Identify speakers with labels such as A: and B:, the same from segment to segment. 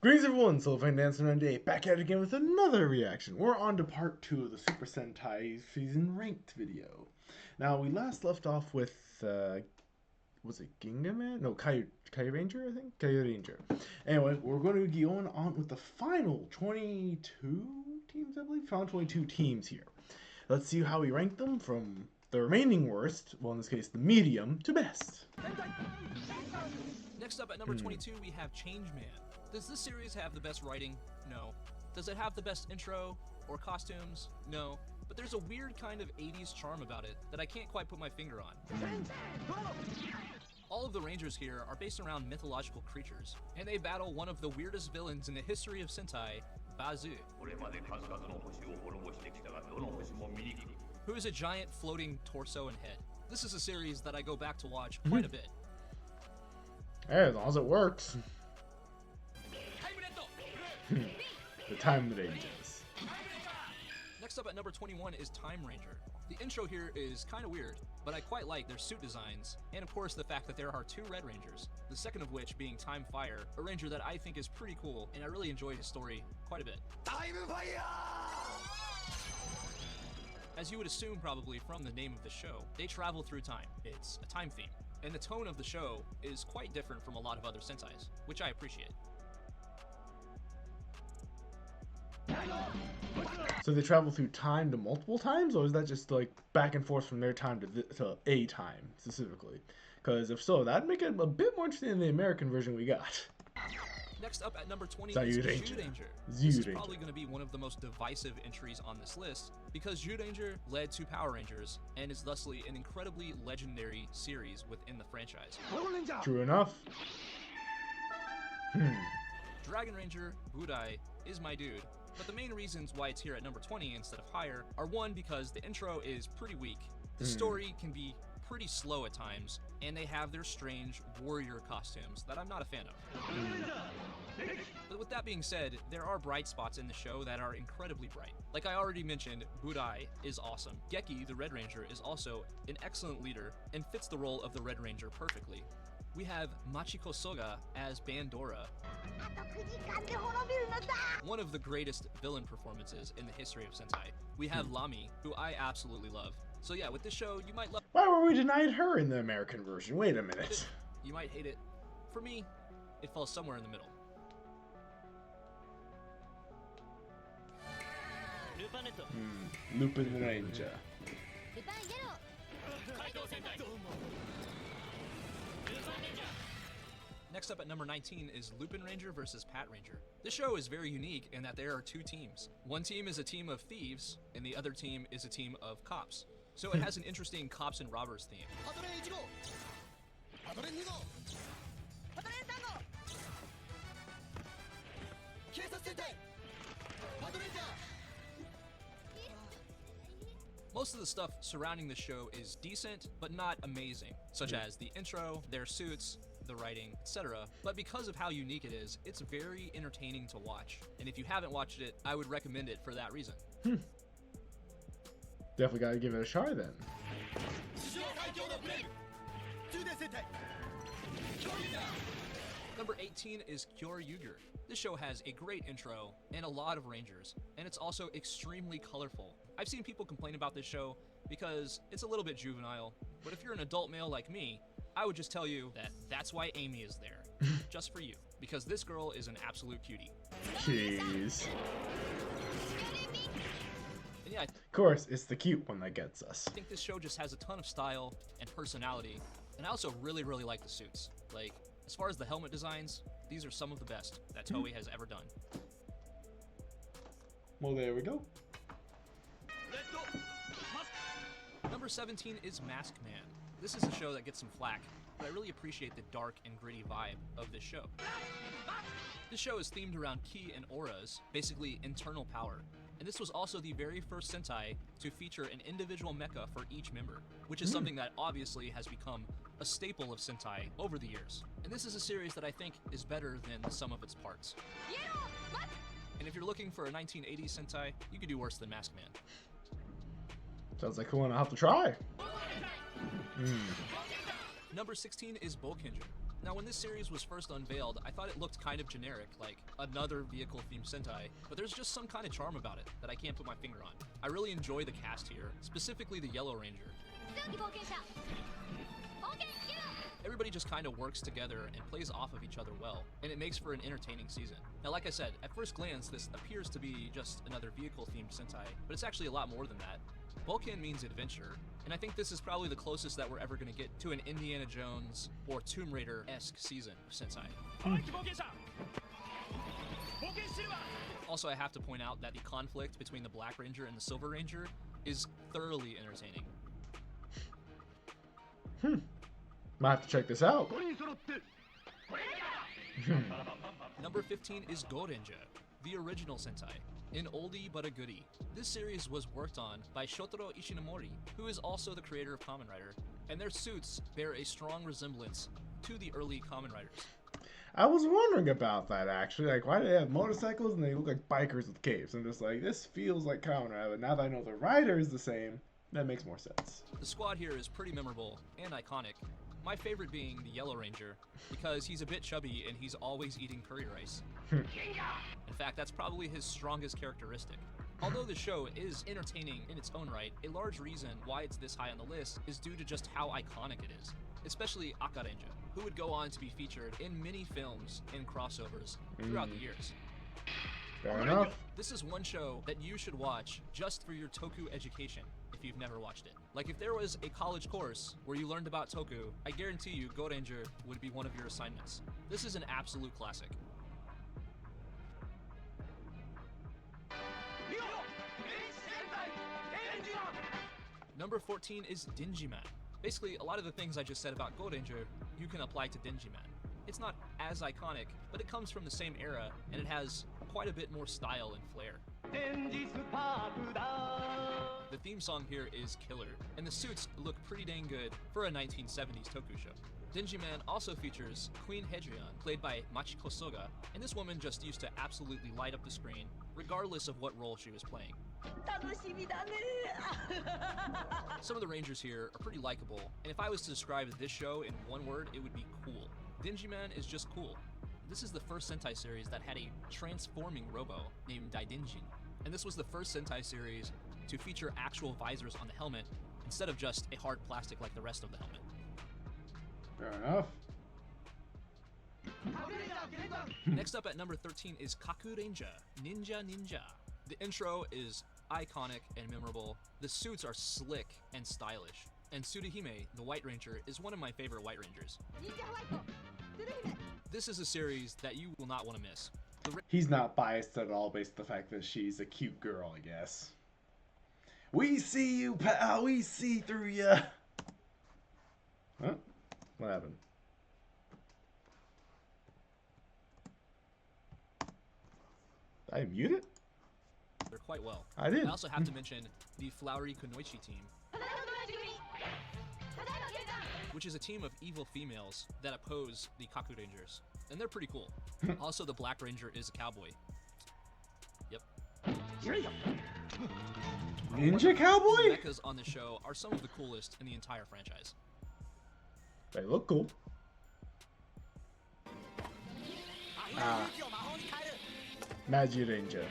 A: Greetings everyone, Cellophane Dancer 98 back at it again with another reaction. We're on to part 2 of the Super Sentai Season Ranked video. Now, we last left off with, was it Ginga Man? No, Kai Ranger, I think? Kai Ranger. Anyway, we're going to be going on with the final 22 teams, I believe? Final 22 teams here. Let's see how we rank them from the remaining worst, well in this case the medium, to best.
B: Next up at number 22, we have Changeman. Does this series have the best writing? No. Does it have the best intro or costumes? No. But there's a weird kind of 80s charm about it that I can't quite put my finger on. All of the Rangers here are based around mythological creatures, and they battle one of the weirdest villains in the history of Sentai, Bazu, who is a giant floating torso and head. This is a series that I go back to watch quite a bit.
A: Hey, as long as it works. The Time Rangers.
B: Next up at number 21 is Time Ranger. The intro here is kind of weird, but I quite like their suit designs, and of course the fact that there are 2 Red Rangers, the second of which being Time Fire, a ranger that I think is pretty cool, and I really enjoy his story quite a bit. Time Fire! As you would assume probably from the name of the show, they travel through time. It's a time theme, and the tone of the show is quite different from a lot of other Sentais, which I appreciate.
A: So they travel through time to multiple times, or is that just like back and forth from their time to a time specifically? Because if so, that'd make it a bit more interesting than the American version we got.
B: Next up at number 20 is Zyuranger. This is probably going to be one of the most divisive entries on this list, because Zyuranger led to Power Rangers and is thusly an incredibly legendary series within the franchise.
A: True enough.
B: Dragon Ranger, Budai, is my dude, but the main reasons why it's here at number 20 instead of higher are 1, because the intro is pretty weak, the story can be pretty slow at times, and they have their strange warrior costumes that I'm not a fan of. But with that being said, there are bright spots in the show that are incredibly bright. Like I already mentioned, Budai is awesome. Geki, the Red Ranger, is also an excellent leader and fits the role of the Red Ranger perfectly. We have Machiko Soga as Bandora, one of the greatest villain performances in the history of Sentai. We have Lami, who I absolutely love. So yeah, with this show, you might love it.
A: Why were we denied her in the American version? Wait a minute.
B: You might hate it. For me, it falls somewhere in the middle.
A: Lupin Ranger.
B: Next up at number 19 is Lupin Ranger versus Pat Ranger. This show is very unique in that there are 2 teams. One team is a team of thieves, and the other team is a team of cops. So it has an interesting cops and robbers theme. Most of the stuff surrounding the show is decent, but not amazing, such as the intro, their suits, the writing, etc. But because of how unique it is, it's very entertaining to watch. And if you haven't watched it, I would recommend it for that reason.
A: Definitely gotta give it a try then.
B: Number 18 is Kyoryuger. This show has a great intro and a lot of Rangers, and it's also extremely colorful. I've seen people complain about this show because it's a little bit juvenile, but if you're an adult male like me, I would just tell you that that's why Amy is there, just for you, because this girl is an absolute cutie.
A: Jeez.
B: And yeah,
A: of course, it's the cute one that gets us.
B: I think this show just has a ton of style and personality, and I also really like the suits. Like, as far as the helmet designs, these are some of the best that Toei has ever done.
A: Well, there we go.
B: Number 17 is Mask Man. This is a show that gets some flack, but I really appreciate the dark and gritty vibe of this show. This show is themed around ki and auras, basically internal power. And this was also the very first Sentai to feature an individual mecha for each member, which is something that obviously has become a staple of Sentai over the years. And this is a series that I think is better than the sum of its parts. And if you're looking for a 1980s Sentai, you could do worse than Mask Man.
A: Sounds like one I'll have to try.
B: Number 16 is Bulkinger. Now, when this series was first unveiled, I thought it looked kind of generic, like another vehicle-themed Sentai, but there's just some kind of charm about it that I can't put my finger on. I really enjoy the cast here, specifically the Yellow Ranger. Everybody just kind of works together and plays off of each other well, and it makes for an entertaining season. Now, like I said, at first glance, this appears to be just another vehicle-themed Sentai, but it's actually a lot more than that. Vulcan means adventure, and I think this is probably the closest that we're ever going to get to an Indiana Jones or Tomb Raider-esque season of Sentai. Also, I have to point out that the conflict between the Black Ranger and the Silver Ranger is thoroughly entertaining.
A: Might have to check this out.
B: Number 15 is Gorenja, the original Sentai. An oldie but a goodie. This series was worked on by Shotaro Ishinomori, who is also the creator of Kamen Rider, and their suits bear a strong resemblance to the early Kamen Riders.
A: I was wondering about that, actually. Like, why do they have motorcycles and they look like bikers with capes? I'm just like, this feels like Kamen Rider, but now that I know the rider is the same, that makes more sense.
B: The squad here is pretty memorable and iconic. My favorite being the Yellow Ranger, because he's a bit chubby and he's always eating curry rice. In fact, that's probably his strongest characteristic. Although the show is entertaining in its own right, a large reason why it's this high on the list is due to just how iconic it is. Especially Akarenja, who would go on to be featured in many films and crossovers throughout the years.
A: Fair enough.
B: This is one show that you should watch just for your Toku education if you've never watched it. Like, if there was a college course where you learned about Toku, I guarantee you Goranger would be one of your assignments. This is an absolute classic. Number 14 is Denjiman. Basically, a lot of the things I just said about Goranger, you can apply to Denjiman. It's not as iconic, but it comes from the same era, and it has quite a bit more style and flair. The theme song here is killer, and the suits look pretty dang good for a 1970s Toku show. Denjiman also features Queen Hedrion, played by Machiko Soga, and this woman just used to absolutely light up the screen, regardless of what role she was playing. Some of the Rangers here are pretty likable, and if I was to describe this show in one word, it would be cool. Denjiman is just cool. This is the first Sentai series that had a transforming robo named Daidenjin, and this was the first Sentai series to feature actual visors on the helmet instead of just a hard plastic like the rest of the helmet.
A: Fair enough.
B: Next up at number 13 is Kakurenja, Ninja Ninja. The intro is iconic and memorable. The suits are slick and stylish. And Tsuruhime, the White Ranger, is one of my favorite White Rangers. This is a series that you will not want to miss.
A: He's not biased at all based on the fact that she's a cute girl, I guess. We see you, pal. We see through ya. Huh? What happened? I muted?
B: They're quite well.
A: I did.
B: I also have to mention the Flowery Kunoichi team, which is a team of evil females that oppose the Kaku Rangers, and they're pretty cool. Also, the Black Ranger is a cowboy. Yep.
A: Ninja cowboy?
B: The mechas on the show are some of the coolest in the entire franchise.
A: They look cool. Magi Ranger.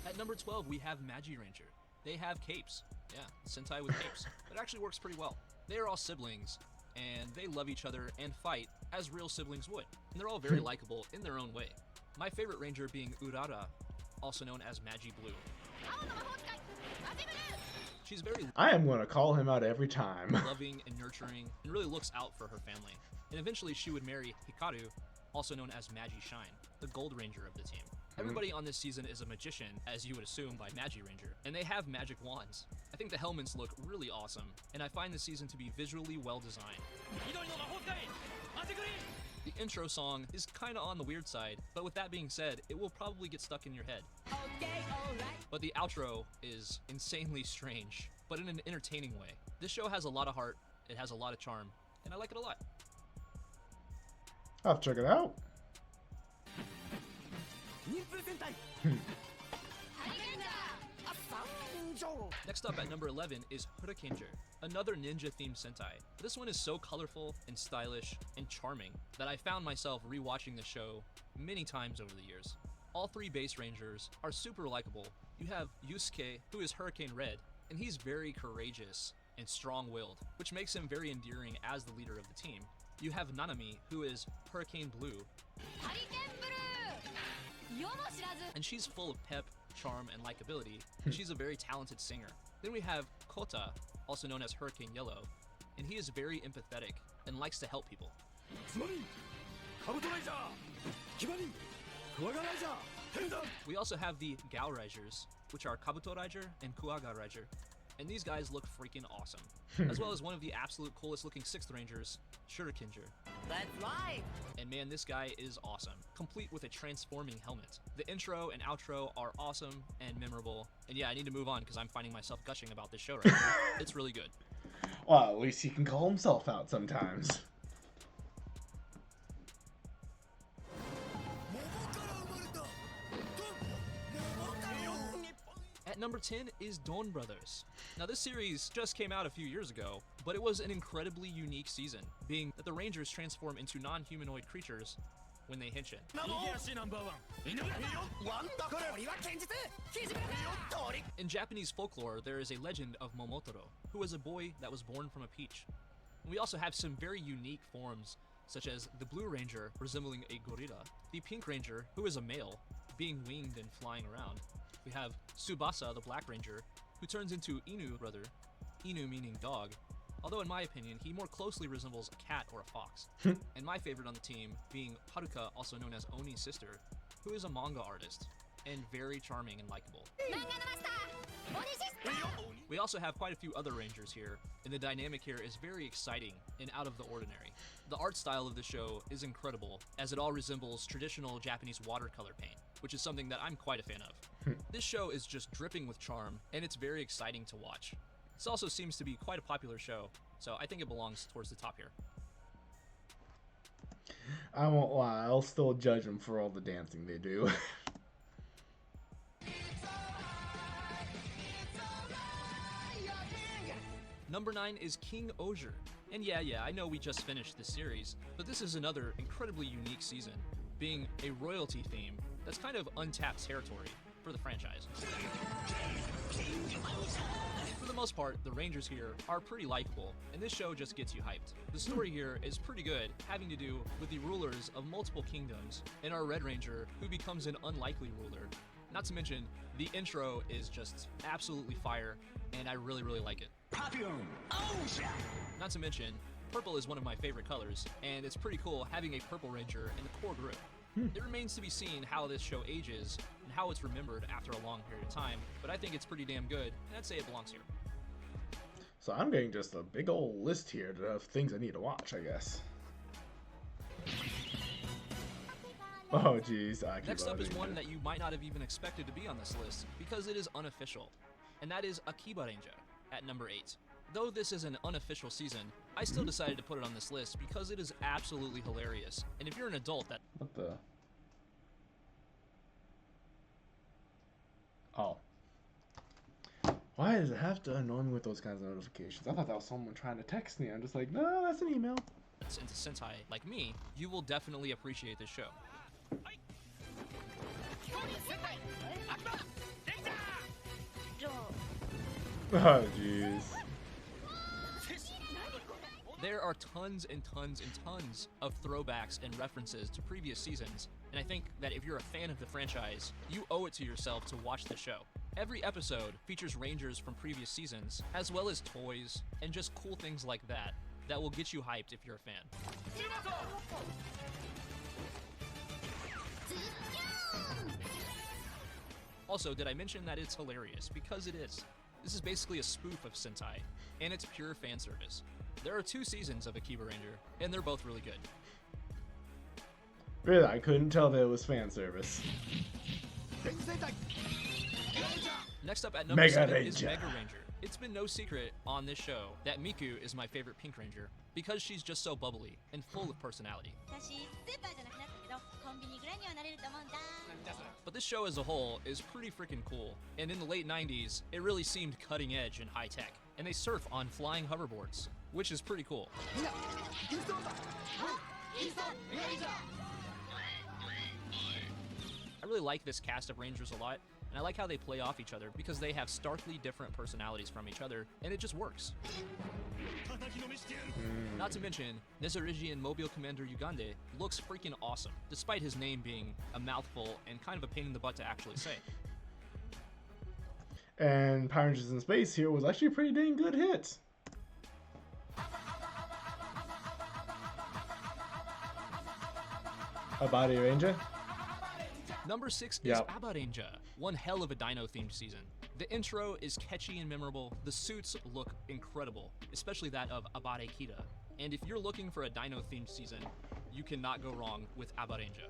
B: At number 12, we have Magi Ranger. They have capes. Yeah, Sentai with capes. It actually works pretty well. They are all siblings, and they love each other and fight as real siblings would. And they're all very likable in their own way. My favorite ranger being Urara, also known as Magi Blue. She's very
A: I am going to call him out every time.
B: loving and nurturing, and really looks out for her family. And eventually she would marry Hikaru, also known as Magi Shine, the Gold Ranger of the team. Everybody on this season is a magician, as you would assume by Magi Ranger, and they have magic wands. I think the helmets look really awesome, and I find this season to be visually well designed. The intro song is kinda on the weird side, but with that being said, it will probably get stuck in your head. But the outro is insanely strange, but in an entertaining way. This show has a lot of heart, it has a lot of charm, and I like it a lot.
A: I'll check it out.
B: Next up at number 11 is Hurricaneer, another ninja-themed Sentai. This one is so colorful and stylish and charming that I found myself rewatching the show many times over the years. All three base rangers are super likable. You have Yusuke, who is Hurricane Red, and he's very courageous and strong-willed, which makes him very endearing as the leader of the team. You have Nanami, who is Hurricane Blue, and she's full of pep, charm, and likability, and she's a very talented singer. Then we have Kota, also known as Hurricane Yellow, and he is very empathetic and likes to help people. We also have the Gao Raijers, which are Kabuto Raiger and Kuaga Raiger, and these guys look freaking awesome, as well as one of the absolute coolest looking 6th Rangers, Shurikinger.
C: That's right!
B: And man, this guy is awesome, complete with a transforming helmet. The intro and outro are awesome and memorable, and yeah, I need to move on because I'm finding myself gushing about this show right now. It's really good.
A: Well, at least he can call himself out sometimes.
B: At number 10 is Dawn Brothers. Now this series just came out a few years ago, but it was an incredibly unique season, being that the Rangers transform into non-humanoid creatures when they henshin. In Japanese folklore, there is a legend of Momotaro, who was a boy that was born from a peach. We also have some very unique forms, such as the Blue Ranger resembling a gorilla, the Pink Ranger, who is a male, being winged and flying around. We have Tsubasa, the Black Ranger, who turns into Inu brother, Inu meaning dog, although in my opinion, he more closely resembles a cat or a fox. And my favorite on the team being Haruka, also known as Oni's sister, who is a manga artist, and very charming and likable. We also have quite a few other Rangers here, and the dynamic here is very exciting and out of the ordinary. The art style of the show is incredible, as it all resembles traditional Japanese watercolor paint, which is something that I'm quite a fan of. This show is just dripping with charm, and it's very exciting to watch. This also seems to be quite a popular show, so I think it belongs towards the top here.
A: I won't lie, I'll still judge them for all the dancing they do.
B: Number 9 is King Osier. And yeah, I know we just finished this series, but this is another incredibly unique season, being a royalty theme that's kind of untapped territory for the franchise. For the most part, the Rangers here are pretty likable, and this show just gets you hyped. The story here is pretty good, having to do with the rulers of multiple kingdoms, and our Red Ranger, who becomes an unlikely ruler. Not to mention, the intro is just absolutely fire, and I really like it. Not to mention, purple is one of my favorite colors, and it's pretty cool having a Purple Ranger in the core group. It remains to be seen how this show ages and how it's remembered after a long period of time, but I think it's pretty damn good, and I'd say it belongs here.
A: So I'm getting just a big old list here of things I need to watch, I guess. Oh geez,
B: Next up is one that you might not have even expected to be on this list, because it is unofficial, and that is Akiba Ranger at number 8. Though this is an unofficial season, I still decided to put it on this list because it is absolutely hilarious, and if you're an adult that...
A: What the... Oh. Why does it have to annoy me with those kinds of notifications? I thought that was someone trying to text me. I'm just like, no, that's an email.
B: ...that's into Sentai like me, you will definitely appreciate this show.
A: Oh jeez.
B: There are tons and tons and tons of throwbacks and references to previous seasons, and I think that if you're a fan of the franchise, you owe it to yourself to watch the show. Every episode features Rangers from previous seasons, as well as toys, and just cool things like that, that will get you hyped if you're a fan. Also, did I mention that it's hilarious? Because it is. This is basically a spoof of Sentai, and it's pure fan service. There are 2 seasons of Akiba Ranger, and they're both really good.
A: Really, I couldn't tell that it was fan service.
B: Next up at number
A: Mega
B: 7
A: Ranger.
B: is Mega Ranger. It's been no secret on this show that Miku is my favorite Pink Ranger because she's just so bubbly and full of personality. But this show as a whole is pretty freaking cool, and in the late 90s, it really seemed cutting edge and high tech, and they surf on flying hoverboards, which is pretty cool. I really like this cast of Rangers a lot, and I like how they play off each other because they have starkly different personalities from each other, and it just works. Not to mention, Nezarigian Mobile Commander Ugande looks freaking awesome, despite his name being a mouthful and kind of a pain in the butt to actually say.
A: And Power Rangers in Space here was actually a pretty dang good hit. Abadi Ranger.
B: Number 6 is
A: Yep.
B: Abarenja, one hell of a dino-themed season. The intro is catchy and memorable, the suits look incredible, especially that of Abare Kita. And if you're looking for a dino-themed season, you cannot go wrong with Abarenja.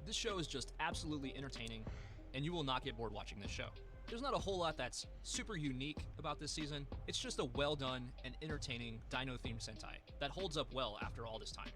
B: This show is just absolutely entertaining, and you will not get bored watching this show. There's not a whole lot that's super unique about this season. It's just a well-done and entertaining dino-themed Sentai that holds up well after all this time.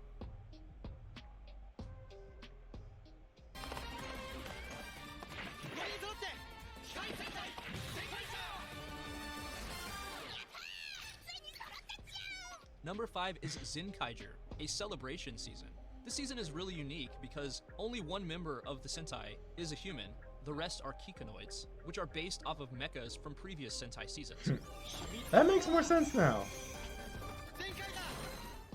B: Number 5 is Zenkaiger, a celebration season. This season is really unique because only one member of the Sentai is a human. The rest are Kikanoids, which are based off of mechas from previous Sentai seasons.
A: That makes more sense now.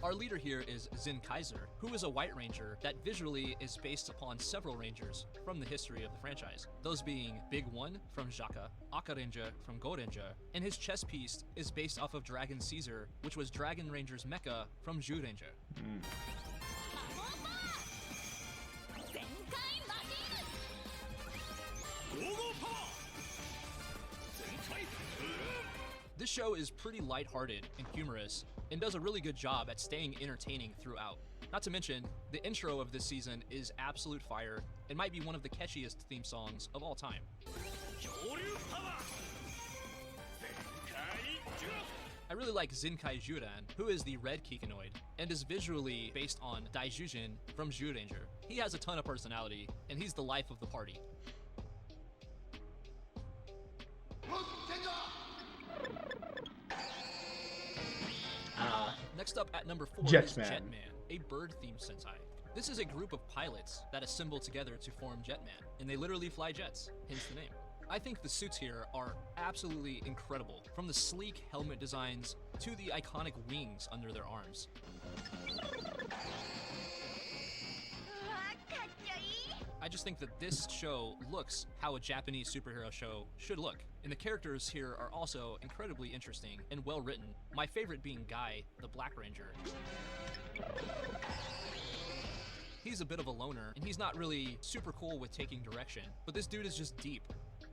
B: Our leader here is Zenkaiser, who is a White Ranger that visually is based upon several Rangers from the history of the franchise, those being Big One from Jaka, Akarenja from Gorenja, and his chest piece is based off of Dragon Caesar, which was Dragon Ranger's mecha from Zyurenja. This show is pretty lighthearted and humorous, and does a really good job at staying entertaining throughout. Not to mention, the intro of this season is absolute fire, and might be one of the catchiest theme songs of all time. I really like Zenkai Juran, who is the red Kikanoid, and is visually based on Daijujin from Zyuranger. He has a ton of personality, and he's the life of the party. Next up at number 4 is Jetman, a bird-themed Sentai. This is a group of pilots that assemble together to form Jetman, and they literally fly jets, hence the name. I think the suits here are absolutely incredible, from the sleek helmet designs to the iconic wings under their arms. I just think that this show looks how a Japanese superhero show should look. And the characters here are also incredibly interesting and well written. My favorite being Guy, the Black Ranger. He's a bit of a loner, and he's not really super cool with taking direction, but this dude is just deep.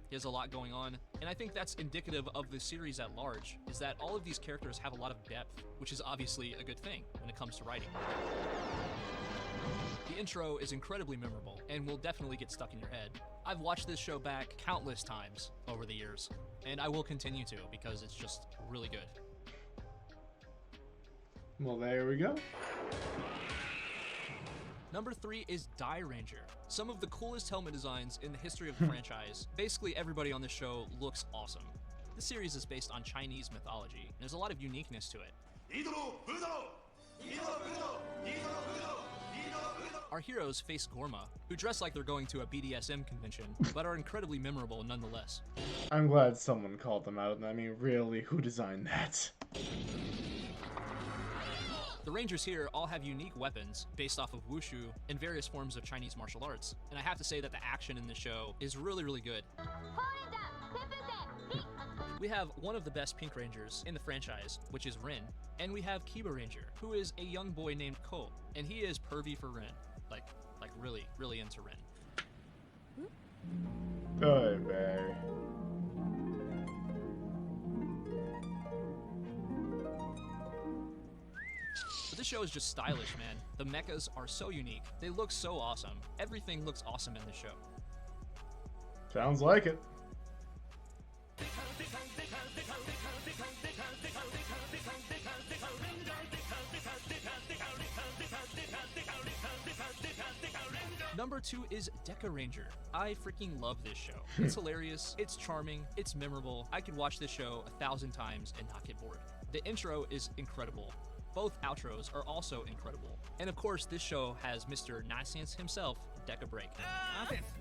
B: He has a lot going on, and I think that's indicative of the series at large, is that all of these characters have a lot of depth, which is obviously a good thing when it comes to writing. The intro is incredibly memorable and will definitely get stuck in your head. I've watched this show back countless times over the years, and I will continue to because it's just really good.
A: Well, there we go.
B: Number 3 is Die Ranger. Some of the coolest helmet designs in the history of the franchise. Basically everybody on this show looks awesome. This series is based on Chinese mythology, and there's a lot of uniqueness to it. Our heroes face Gorma, who dress like they're going to a BDSM convention, but are incredibly memorable nonetheless.
A: I'm glad someone called them out, and I mean, really, who designed that?
B: The Rangers here all have unique weapons based off of wushu and various forms of Chinese martial arts, and I have to say that the action in this show is really, really good. We have one of the best Pink Rangers in the franchise, which is Rin, and we have Kiba Ranger, who is a young boy named Ko, and he is pervy for Rin, like really, really into Rin.
A: Oh, man.
B: But this show is just stylish, man. The mechas are so unique. They look so awesome. Everything looks awesome in this show.
A: Sounds like it.
B: Number 2 is Deca Ranger. I freaking love this show. It's hilarious, it's charming, it's memorable. I could watch this show 1,000 times and not get bored. The intro is incredible. Both outros are also incredible. And of course, this show has Mr. Nonsense himself, Deca Break.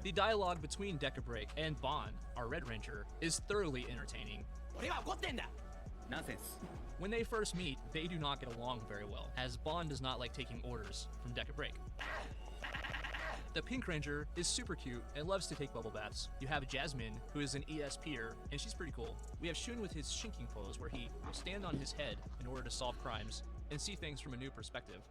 B: The dialogue between Deca Break and Bon, our Red Ranger, is thoroughly entertaining. When they first meet, they do not get along very well, as Bon does not like taking orders from Deca Break. The Pink Ranger is super cute and loves to take bubble baths. You have Jasmine, who is an ESPer, and she's pretty cool. We have Shun with his shinking pose, where he will stand on his head in order to solve crimes and see things from a new perspective.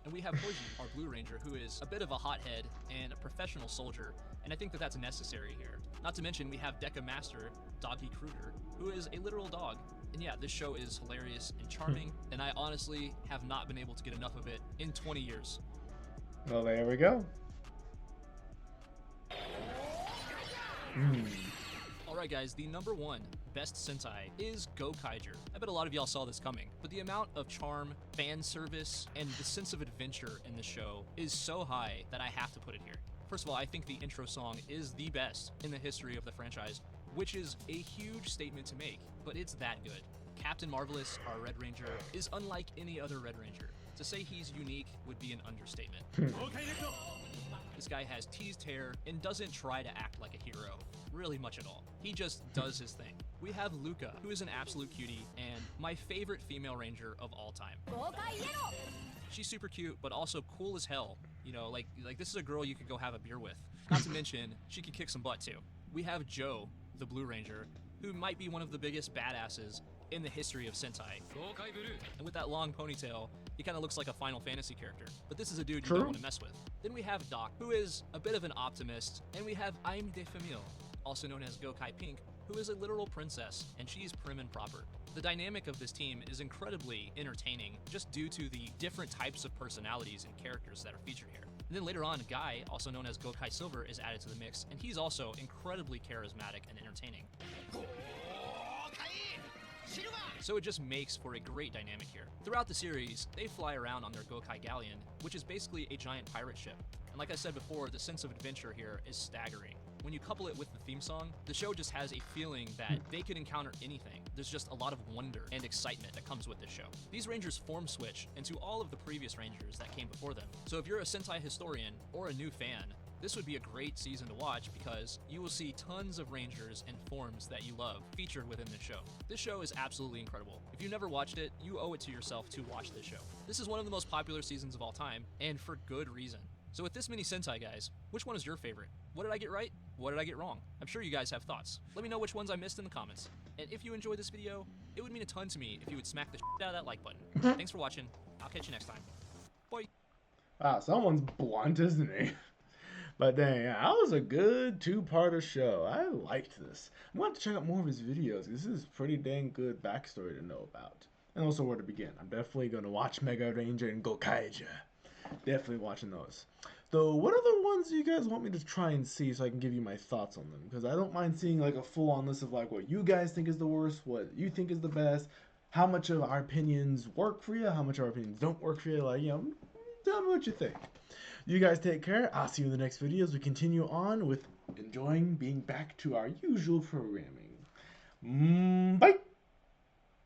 B: And we have Poison, our Blue Ranger, who is a bit of a hothead and a professional soldier, and I think that that's necessary here. Not to mention, we have Deca Master, Doggy Kruger, who is a literal dog. And yeah, this show is hilarious and charming, and I honestly have not been able to get enough of it in 20 years.
A: Well, there we go.
B: Alright guys, the number 1 best Sentai is Gokaiger. I bet a lot of y'all saw this coming, but the amount of charm, fan service, and the sense of adventure in the show is so high that I have to put it here. First of all, I think the intro song is the best in the history of the franchise, which is a huge statement to make, but it's that good. Captain Marvelous, our Red Ranger, is unlike any other Red Ranger. To say he's unique would be an understatement. This guy has teased hair and doesn't try to act like a hero, really much at all. He just does his thing. We have Luca, who is an absolute cutie and my favorite female ranger of all time. She's super cute, but also cool as hell. You know, like this is a girl you could go have a beer with. Not to mention, she could kick some butt too. We have Joe, the Blue Ranger, who might be one of the biggest badasses in the history of Sentai. And with that long ponytail, he kind of looks like a Final Fantasy character. But this is a dude you don't want to mess with. Then we have Doc, who is a bit of an optimist. And we have Aim de Famille, also known as Gokai Pink, who is a literal princess, and she's prim and proper. The dynamic of this team is incredibly entertaining, just due to the different types of personalities and characters that are featured here. And then later on, Guy, also known as Gokai Silver, is added to the mix, and he's also incredibly charismatic and entertaining. So it just makes for a great dynamic here. Throughout the series, they fly around on their Gokai Galleon, which is basically a giant pirate ship. And like I said before, the sense of adventure here is staggering. When you couple it with the theme song, the show just has a feeling that they could encounter anything. There's just a lot of wonder and excitement that comes with this show. These Rangers form switch into all of the previous Rangers that came before them. So if you're a Sentai historian or a new fan, this would be a great season to watch because you will see tons of Rangers and forms that you love featured within the show. This show is absolutely incredible. If you've never watched it, you owe it to yourself to watch this show. This is one of the most popular seasons of all time, and for good reason. So with this many Sentai guys, which one is your favorite? What did I get right? What did I get wrong? I'm sure you guys have thoughts. Let me know which ones I missed in the comments. And if you enjoyed this video, it would mean a ton to me if you would smack the shit out of that like button. Thanks for watching. I'll catch you next time. Bye.
A: Wow, someone's blunt, isn't he? But dang, yeah, that was a good two-parter show. I liked this. I'm going to check out more of his videos. This is pretty dang good backstory to know about. And also where to begin. I'm definitely going to watch Mega Ranger and Gokaiger. Definitely watching those. So what other ones do you guys want me to try and see so I can give you my thoughts on them? Because I don't mind seeing like a full-on list of like what you guys think is the worst, what you think is the best, how much of our opinions work for you, how much of our opinions don't work for you. Like, you know, tell me what you think. You guys take care. I'll see you in the next video as we continue on with enjoying being back to our usual programming. Bye!